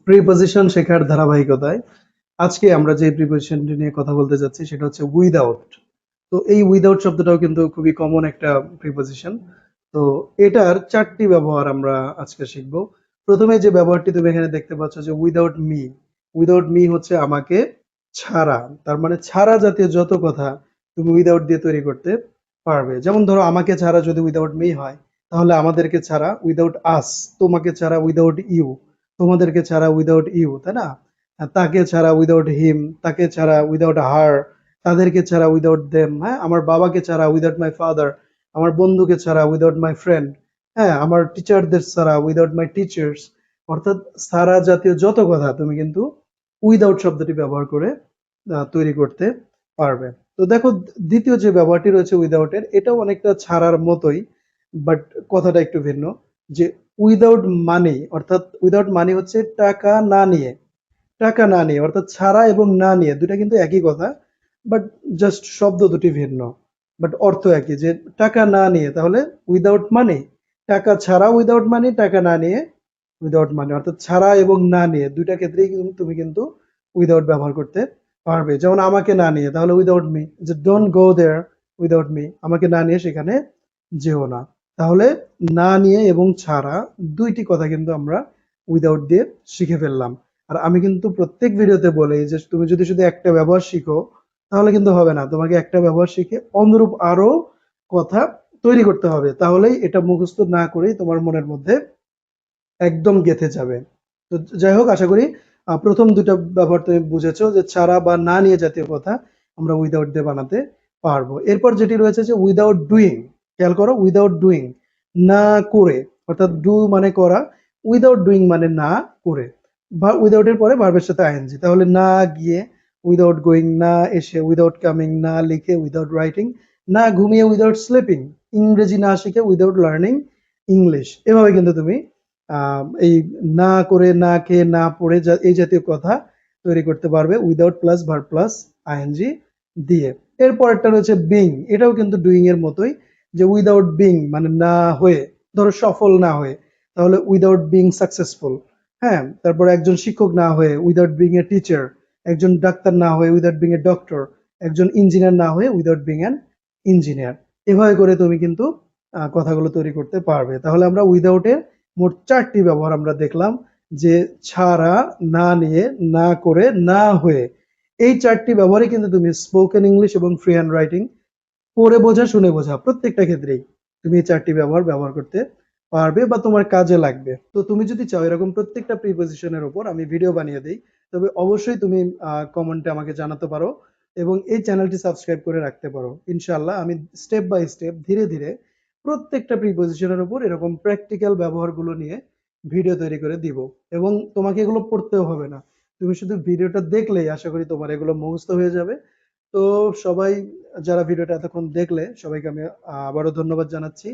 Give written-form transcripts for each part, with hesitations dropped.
Preposition শেখার ধারাবাহিকতায় আজকে আমরা যে প্রিপজিশনটি নিয়ে কথা বলতে যাচ্ছি সেটা হচ্ছে উইদাউট। তো এই উইদাউট শব্দটাও কিন্তু খুবই কমন একটা প্রিপজিশন। তো এটার চারটি ব্যবহার আমরা আজকে শিখব। প্রথমে যে ব্যবহারটি তুমি এখানে দেখতে পাচ্ছ যে উইদাউট মি। উইদাউট মি হচ্ছে আমাকে ছাড়া। তার মানে ছাড়া জাতীয় যত কথা তুমি উইদাউট দিয়ে তৈরি করতে পারবে। যেমন ধরো আমাকে ছাড়া যদি উইদাউট মি হয়, তাহলে আমাদেরকে ছাড়া উইদাউট আস, তোমাকে ছাড়া উইদাউট ইউ, তোমাদেরকে ছাড়া উইদাউট ইউ, তাই না? তাকে ছাড়া উইদাউট হিম, তাকে ছাড়া উইদাউট হার, তাদেরকে ছাড়া উইদাউট দেম, হ্যাঁ, আমার বাবাকে ছাড়া উইদাউট মাই ফাদার, আমার বন্ধুকে ছাড়া উইদাউট মাই ফ্রেন্ড, হ্যাঁ, আমার টিচারদের ছাড়া উইদাউট মাই টিচার্স। অর্থাৎ ছাড়া জাতীয় যত কথা তুমি কিন্তু উইদাউট শব্দটি ব্যবহার করে তৈরি করতে পারবে। তো দেখো, দ্বিতীয় যে ব্যবহারটি রয়েছে উইদাউট এর, এটাও অনেকটা ছাড়ার মতোই, বাট কথাটা একটু ভিন্ন। যে উইদাউট মানি, অর্থাৎ উইদাউট মানি হচ্ছে টাকা না নিয়ে। টাকা না নিয়ে অর্থাৎ ছাড়া এবং না নিয়ে দুটা কিন্তু একই কথা, বাট জাস্ট শব্দ দুটি ভিন্ন, বাট অর্থ একই। যে টাকা না নিয়ে, তাহলে উইদাউট মানি, টাকা ছাড়া উইদাউট মানি, টাকা না নিয়ে উইদাউট মানি, অর্থাৎ ছাড়া এবং না নিয়ে দুইটা ক্ষেত্রেই তুমি কিন্তু উইদাউট ব্যবহার করতে পারবে। যেমন আমাকে না নিয়ে, তাহলে উইদাউট মি, যে don't go there without me, আমাকে না নিয়ে সেখানে যেও না। তাহলে না নিয়ে এবং ছাড়া দুইটি কথা কিন্তু আমরা উইদাউট দিয়ে শিখে ফেললাম। আর আমি কিন্তু প্রত্যেক ভিডিওতে বলি যে তুমি যদি শুধু একটা ব্যবহার শিখো তাহলে কিন্তু হবে না, তোমাকে একটা ব্যবহার শিখে অনুরূপ আরো কথা তৈরি করতে হবে, তাহলেই এটা মুখস্থ না করেই তোমার মনের মধ্যে একদম গেঁথে যাবে। তো যাই হোক, আশা করি প্রথম দুটা ব্যবহার তুমি বুঝেছো, যে ছাড়া বা না নিয়ে জাতীয় কথা আমরা উইদাউট দিয়ে বানাতে পারবো। এরপর যেটি রয়েছে যে উইদাউট ডুইং। খেয়াল করো, উইদাউট ডুইং, না করে, অর্থাৎ ডু মানে করা, উইদাউট ডুইং মানে না করে। বা উইদাউট এর পরে ভার্বের সাথে আইএনজি, তাহলে না গিয়ে উইদাউট গোয়িং, না এসে উইদাউট কামিং, না লিখে উইদাউট রাইটিং, না ঘুমিয়ে উইদাউট স্লিপিং, ইংরেজি না শিখে উইদাউট লার্নিং ইংলিশ। এভাবে কিন্তু তুমি এই না করে, না খেয়ে, না পড়ে এই জাতীয় কথা তৈরি করতে পারবে without plus verb plus I N G দিয়ে। এরপরটা রয়েছে বিং। এটাও কিন্তু ডুইং এর মতোই, যে উইদাউট বিং মানে না হয়ে, ধরো সফল না হয়ে, তাহলে উইদাউট বিং সাকসেসফুল। হ্যাঁ, তারপর একজন শিক্ষক না হয়ে উইদাউট বিং এ টিচার, একজন ডাক্তার না হয়ে উইদাউট বিং এ ডক্টর, একজন ইঞ্জিনিয়ার না হয়ে উইদাউট বিং অ্যান ইঞ্জিনিয়ার। এভাবে করে তুমি কিন্তু কথাগুলো তৈরি করতে পারবে। তাহলে আমরা উইদাউট এর মোট চারটি ব্যবহার আমরা দেখলাম, যে ছাড়া, না নিয়ে, না করে, না হয়ে। এই চারটি ব্যবহারে কিন্তু তুমি স্পোকেন ইংলিশ এবং ফ্রি হ্যান্ড রাইটিং, পড়ে বোঝা শুনে বোঝা, প্রত্যেকটা ক্ষেত্রেই তুমি এই চারটি ব্যবহার করতে পারবে বা তোমার কাজে লাগবে। তো তুমি যদি চাও এরকম প্রত্যেকটা প্রিপোজিশনের উপর আমি ভিডিও বানিয়ে দেই, তবে অবশ্যই তুমি কমেন্টে আমাকে জানাতে পারো এবং এই চ্যানেলটি সাবস্ক্রাইব করে রাখতে পারো। ইনশাআল্লাহ আমি স্টেপ বাই স্টেপ ধীরে ধীরে প্রত্যেকটা প্রিপোজিশনের উপর এরকম প্র্যাকটিক্যাল ব্যবহারগুলো নিয়ে ভিডিও তৈরি করে দিব। এবং তোমাকে এগুলো পড়তেও হবে না, তুমি শুধু ভিডিওটা দেখলেই আশা করি তোমার এগুলো মুখস্থ হয়ে যাবে। তো সবাই যারা ভিডিওটা এতক্ষণ দেখলে সবাইকে আমি আবারও ধন্যবাদ জানাচ্ছি।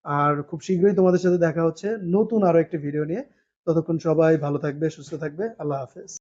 আর খুব শীঘ্রই তোমাদের সাথে দেখা হচ্ছে নতুন আরো একটি ভিডিও নিয়ে। ততক্ষণ সবাই ভালো থাকবে, সুস্থ থাকবে। আল্লাহ হাফেজ।